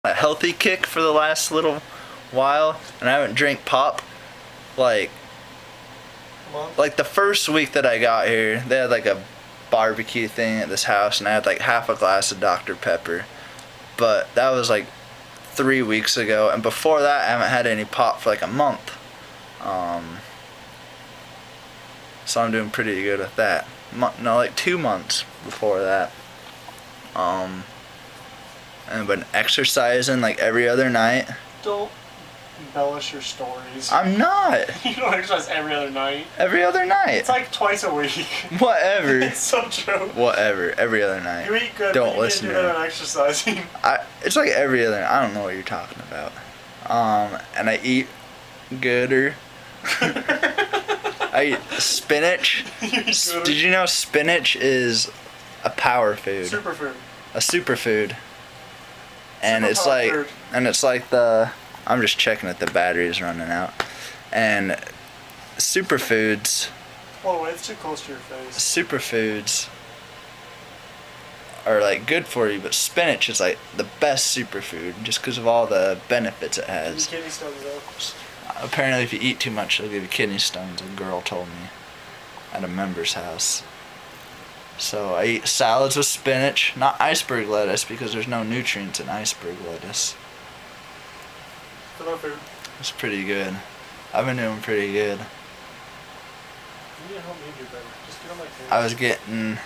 a healthy kick for the last little while, and I haven't drank pop like the first week that I got here. They had like a barbecue thing at this house, and I had like half a glass of Dr. Pepper, but that was like 3 weeks ago, and before that I haven't had any pop for like a month. So I'm doing pretty good with that. No, like 2 months before that. And been exercising like every other night. Don't embellish your stories. I'm not. You don't exercise every other night. Every other night. It's like twice a week. Whatever. It's so true. Whatever. Every other night. You eat good, don't but you listen can't to do me. that on exercising. It's like every other. I don't know what you're talking about. And I eat gooder. I eat spinach. Did you know spinach is a power food? Superfood. A superfood. And Super it's power like, food. and it's like the. I'm just checking if the battery's running out. And superfoods. Whoa, it's too close to your face. Superfoods are like good for you, but spinach is like the best superfood just because of all the benefits it has. Kidney stones though. Apparently, if you eat too much, it'll give you kidney stones. A girl told me at a member's house. So I eat salads with spinach, not iceberg lettuce because there's no nutrients in iceberg lettuce. Hello, food. It's pretty good. I've been doing pretty good. You need to help me do better. Just get on my face. I was getting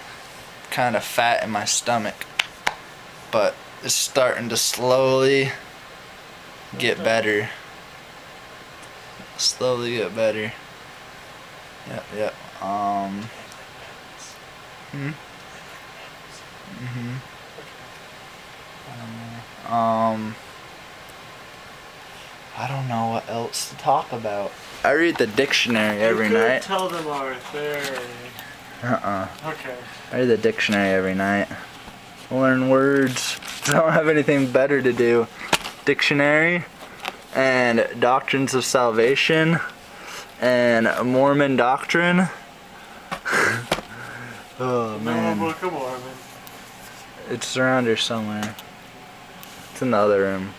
kind of fat in my stomach, but it's starting to slowly get better. Slowly get better. Yep. I don't know what else to talk about. I read the dictionary every You could night. tell them our theory. Okay. I read the dictionary every night. Learn words. I don't have anything better to do. Dictionary and doctrines of salvation and Mormon doctrine. Oh man. No Book of Mormon. It's around here somewhere. It's in the other room.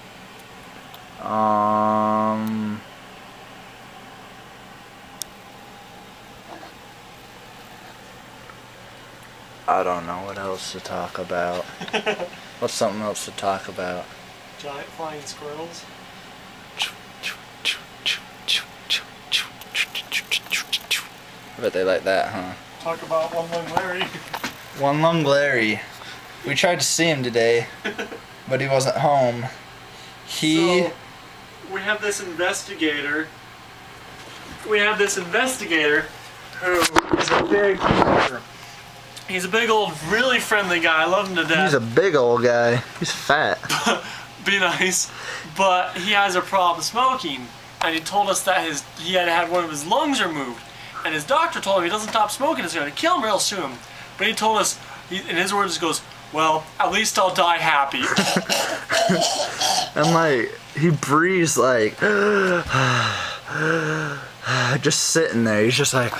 I don't know what else to talk about. What's something else to talk about? Giant flying squirrels. I bet they like that, huh? Talk about One Lung Larry. One Lung Larry. We tried to see him today, but he wasn't home. So, we have this investigator. We have this investigator who is a big. He's a big old, really friendly guy. I love him to death. He's a big old guy. He's fat. Be nice, but he has a problem smoking, and he told us that he had one of his lungs removed, and his doctor told him he doesn't stop smoking, it's going to kill him real soon. But he told us, in his words, he goes, "Well, at least I'll die happy." And like he breathes like just sitting there. He's just like.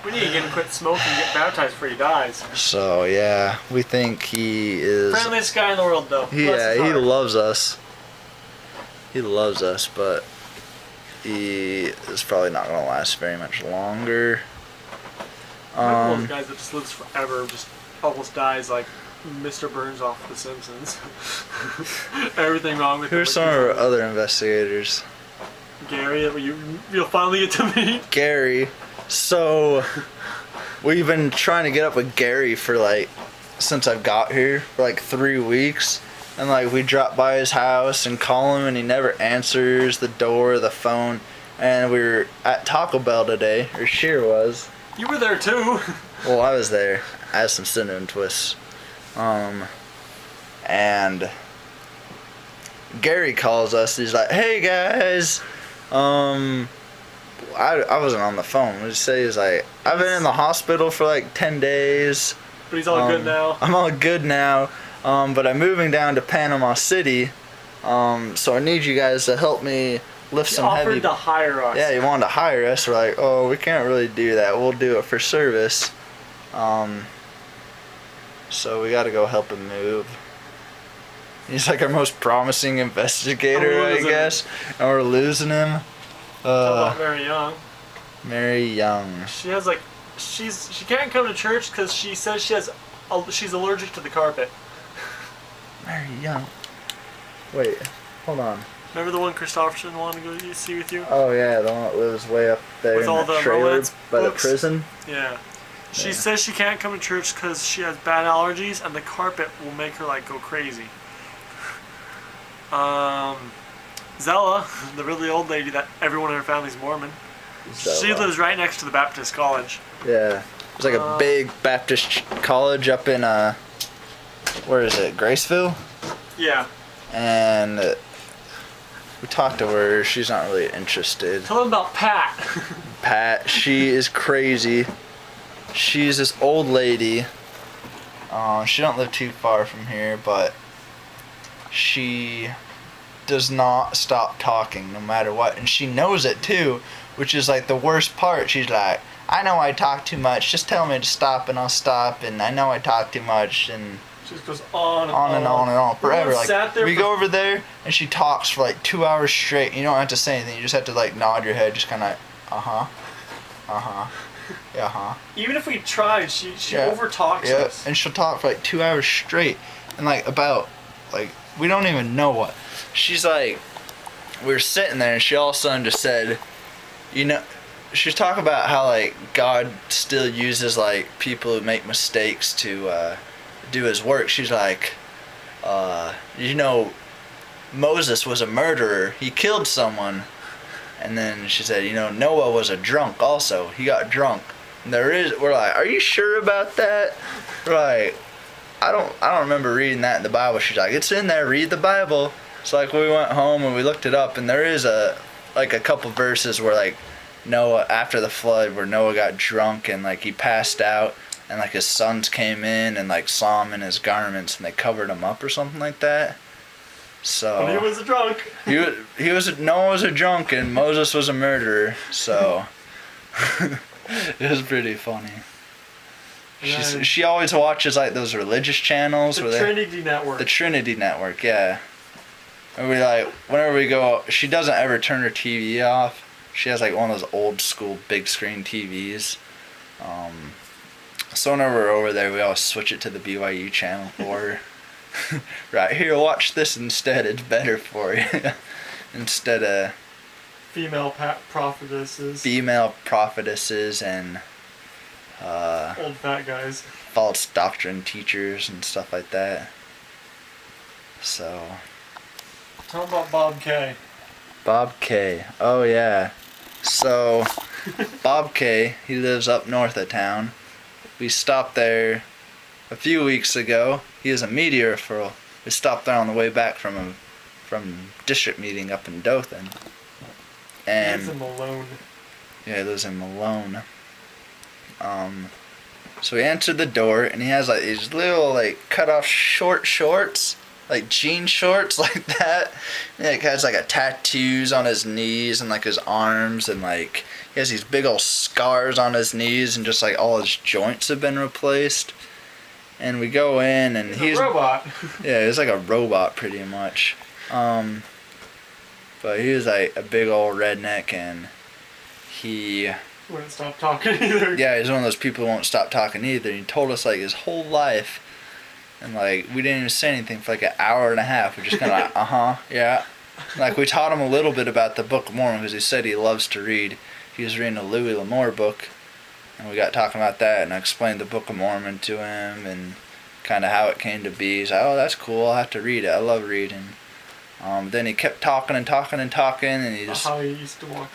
We need to get him to quit smoking and get baptized before he dies. So yeah, we think he is. Friendliest guy in the world, though. Yeah, he loves us. He loves us, but he is probably not gonna last very much longer. One of those guys that just lives forever, just almost dies like Mr. Burns off The Simpsons. Everything wrong with him. Who are some of our other investigators? Gary, that you'll finally get to meet. Gary. So we've been trying to get up with Gary for like since I've got here for like 3 weeks, and like we drop by his house and call him and he never answers the door, the phone. And we were at Taco Bell today, or Sheer was. You were there too. Well, I was there. I had some cinnamon twists. And Gary calls us. He's like, "Hey guys, I wasn't on the phone. What did he say? He's like, I've been in the hospital for like 10 days. But he's all good now. I'm all good now. But I'm moving down to Panama City. So I need you guys to help me lift some heavy." He offered to hire us. Yeah, he wanted to hire us. We're like, "Oh, we can't really do that. We'll do it for service." So we got to go help him move. He's like our most promising investigator, I losing guess. And we're losing him. About Mary Young. Mary Young. She has like, she can't come to church because she says she's allergic to the carpet. Mary Young. Wait, hold on. Remember the one Christofferson wanted to go see with you? Oh yeah, the one that lives way up there With in all that the trailer romance by books? the prison. Yeah. She says she can't come to church because she has bad allergies and the carpet will make her like go crazy. Zella, the really old lady that everyone in her family's Mormon. She Zella. lives right next to the Baptist college. Yeah. There's like a big Baptist college up in where is it? Graceville? Yeah. And we talked to her. She's not really interested. Tell them about Pat. Pat, she is crazy. She's this old lady. She don't live too far from here, but she does not stop talking no matter what, and she knows it too, which is like the worst part. She's like, I know I talk too much, just tell me to stop and I'll stop, and I know I talk too much, and She just goes on and on and on and on forever. Everyone sat there Like we for- go over there and she talks for like 2 hours straight. You don't have to say anything, you just have to like nod your head, just kind of yeah, Even if we tried, she Yeah. overtalks yeah, us. and she'll talk for like 2 hours straight, and like about like we don't even know what. She's like, we were sitting there, and she all of a sudden just said, you know, she's talking about how like God still uses like people who make mistakes to do His work. She's like, you know, Moses was a murderer. He killed someone. And then she said, you know, Noah was a drunk also. He got drunk. And we're like, are you sure about that? We're like, I don't remember reading that in the Bible. She's like, it's in there, read the Bible. So like we went home and we looked it up, and there is a couple verses where like Noah, after the flood, where Noah got drunk and like he passed out, and like his sons came in and like saw him in his garments and they covered him up or something like that. So And he was a drunk. Noah was a drunk and Moses was a murderer. So it was pretty funny. Yeah. She always watches like those religious channels The where Trinity Network. the Trinity Network, yeah. And we like whenever we go, she doesn't ever turn her TV off. She has like one of those old school big screen TVs. So whenever we're over there, we always switch it to the BYU channel for her. Right here, watch this instead. It's better for you. Instead of Female prophetesses. female prophetesses and Old fat guys. false doctrine teachers and stuff like that. So Tell them about Bob K. Bob K. Oh yeah. So Bob K. He lives up north of town. We stopped there a few weeks ago. He is a media referral. We stopped there on the way back from district meeting up in Dothan. And Lives in Malone. yeah, he lives in Malone. So we answered the door, and he has like these little like cut off short shorts, like jean shorts like that. And he like, has like a tattoos on his knees and like his arms, and like he has these big old scars on his knees, and just like all his joints have been replaced. And we go in, and He's a robot. yeah, he's like a robot pretty much. But he was like a big old redneck, and he Wouldn't stop talking either. yeah, he's one of those people who won't stop talking either. He told us like his whole life, and like we didn't even say anything for like an hour and a half. We just kind of like, yeah. Like we taught him a little bit about the Book of Mormon because he said he loves to read. He was reading a Louis L'Amour book, and we got talking about that, and I explained the Book of Mormon to him and kind of how it came to be. He's like, oh, that's cool. I'll have to read it. I love reading. Then he kept talking and talking and talking, and he just How he used to walk.